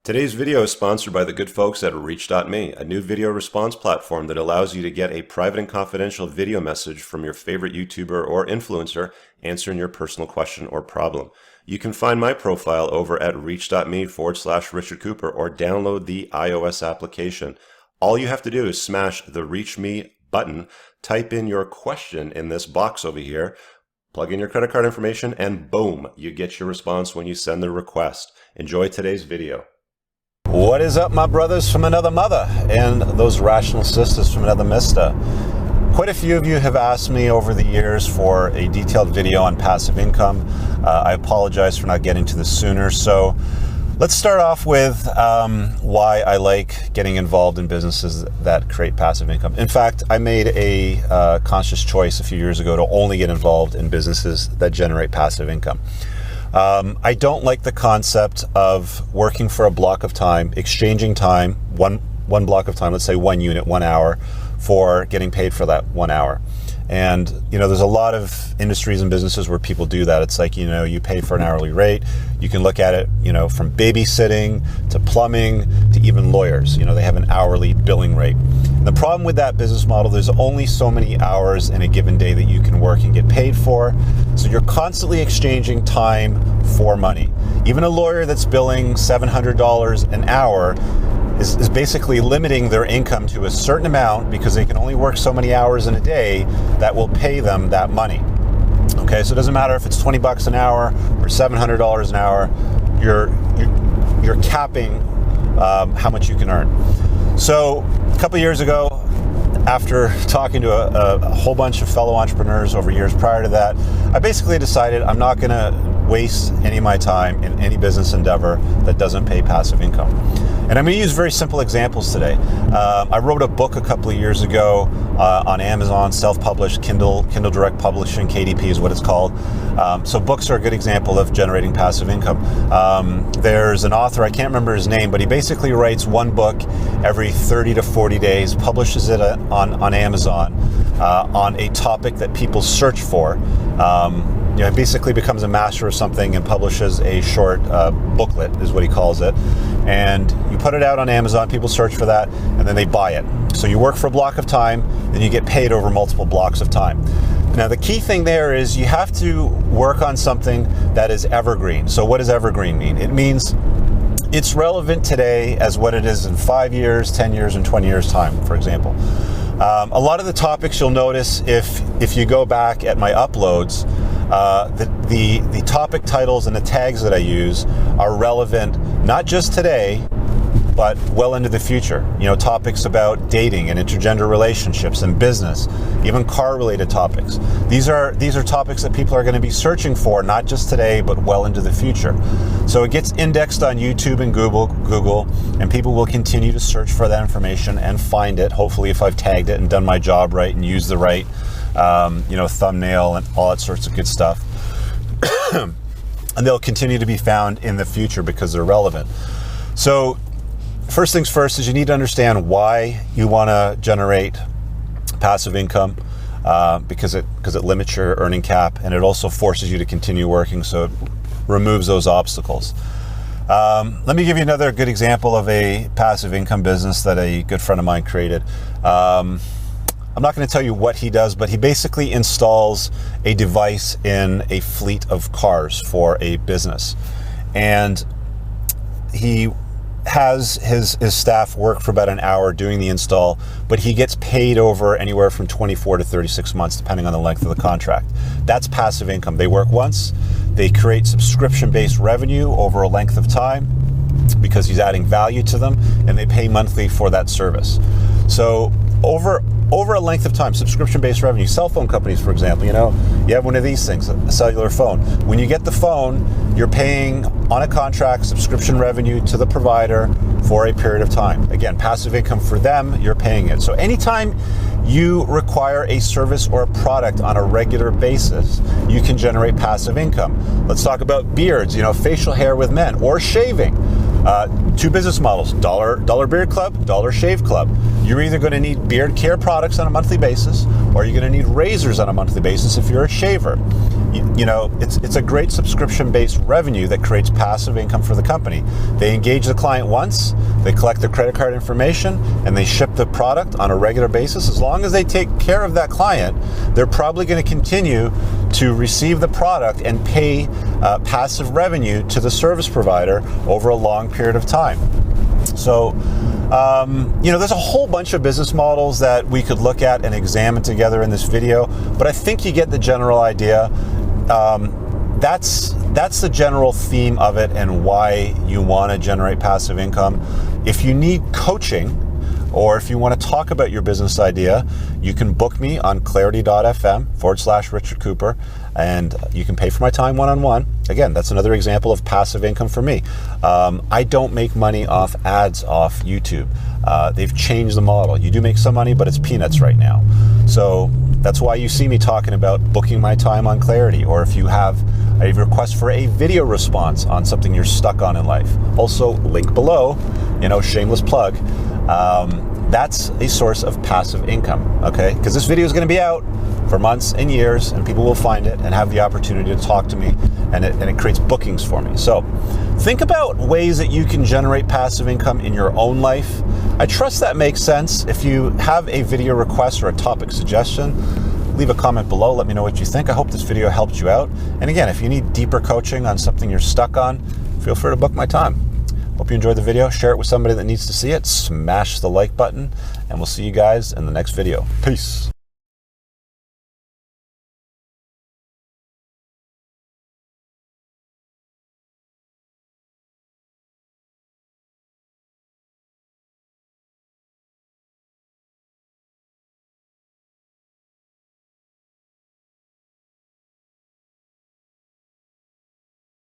Today's video is sponsored by the good folks at Reach.me, a new video response platform that allows you to get a private and confidential video message from your favorite YouTuber or influencer answering your personal question or problem. You can find my profile over at reach.me/Richard Cooper or download the iOS application. All you have to do is smash the Reach Me button, type in your question in this box over here, plug in your credit card information, and boom, you get your response when you send the request. Enjoy today's video. What is up, my brothers from another mother and those rational sisters from another mister? Quite a few of you have asked me over the years for a detailed video on passive income. I apologize for not getting to this sooner. So let's start off with why I like getting involved in businesses that create passive income. In fact, I made a conscious choice a few years ago to only get involved in businesses that generate passive income. I don't like the concept of working for a block of time, exchanging time, one block of time, let's say 1 unit, 1 hour, for getting paid for that 1 hour. And, there's a lot of industries and businesses where people do that. It's like, you pay for an hourly rate. You can look at it, from babysitting to plumbing to even lawyers. They have an hourly billing rate. And the problem with that business model, there's only so many hours in a given day that you can work and get paid for. So you're constantly exchanging time for money. Even a lawyer that's billing $700 an hour is basically limiting their income to a certain amount because they can only work so many hours in a day that will pay them that money. Okay, so it doesn't matter if it's 20 bucks an hour or $700 an hour, you're capping how much you can earn. So a couple years ago, after talking to a whole bunch of fellow entrepreneurs over years prior to that, I basically decided I'm not going to waste any of my time in any business endeavor that doesn't pay passive income. And I'm going to use very simple examples today. I wrote a book a couple of years ago on Amazon, self-published, Kindle Direct Publishing, KDP is what it's called. So books are a good example of generating passive income. There's an author, I can't remember his name, but he basically writes one book every 30 to 40 days, publishes it on Amazon on a topic that people search for. He basically becomes a master of something and publishes a short booklet, is what he calls it. And you put it out on Amazon, people search for that, and then they buy it. So you work for a block of time, then you get paid over multiple blocks of time. Now, the key thing there is you have to work on something that is evergreen. So what does evergreen mean? It means it's relevant today as what it is in 5 years, 10 years, and 20 years' time, for example. A lot of the topics you'll notice if you go back at my uploads, the topic titles and the tags that I use are relevant not just today, but well into the future. Topics about dating and intergender relationships and business, even car-related topics. These are topics that people are going to be searching for, not just today, but well into the future. So it gets indexed on YouTube and Google, and people will continue to search for that information and find it, hopefully if I've tagged it and done my job right and used the right thumbnail and all that sorts of good stuff. And they'll continue to be found in the future because they're relevant. So first things first is you need to understand why you want to generate passive income, because it limits your earning cap, and it also forces you to continue working, so it removes those obstacles. Let me give you another good example of a passive income business that a good friend of mine created. I'm not going to tell you what he does, but he basically installs a device in a fleet of cars for a business. And he has his staff work for about an hour doing the install, but he gets paid over anywhere from 24 to 36 months, depending on the length of the contract. That's passive income. They work once, they create subscription-based revenue over a length of time because he's adding value to them, and they pay monthly for that service. So over a length of time, subscription-based revenue. Cell phone companies, for example, you have one of these things, a cellular phone. When you get the phone, you're paying on a contract subscription revenue to the provider for a period of time. Again, passive income for them, you're paying it. So anytime you require a service or a product on a regular basis, you can generate passive income. Let's talk about beards, facial hair with men, or shaving. Two business models, dollar beard club, dollar shave club. You're either going to need beard care products on a monthly basis, or you're going to need razors on a monthly basis if you're a shaver. you know, it's a great subscription-based revenue that creates passive income for the company. They engage the client once, they collect their credit card information, and they ship the product on a regular basis. As long as they take care of that client, they're probably going to continue to receive the product and pay passive revenue to the service provider over a long period of time. So, you know, there's a whole bunch of business models that we could look at and examine together in this video, but I think you get the general idea. That's the general theme of it and why you want to generate passive income. If you need coaching, or if you want to talk about your business idea, you can book me on clarity.fm/Richard Cooper, and you can pay for my time one-on-one. Again, that's another example of passive income for me. I don't make money off ads off YouTube. They've changed the model. You do make some money, but it's peanuts right now. So that's why you see me talking about booking my time on Clarity, or if you have a request for a video response on something you're stuck on in life. Also, link below, you know, shameless plug. That's a source of passive income, okay? Because this video is going to be out for months and years, and people will find it and have the opportunity to talk to me, and it creates bookings for me. So think about ways that you can generate passive income in your own life. I trust that makes sense. If you have a video request or a topic suggestion, leave a comment below. Let me know what you think. I hope this video helped you out. And again, if you need deeper coaching on something you're stuck on, feel free to book my time. Hope you enjoyed the video. Share it with somebody that needs to see it. Smash the like button, and we'll see you guys in the next video. Peace.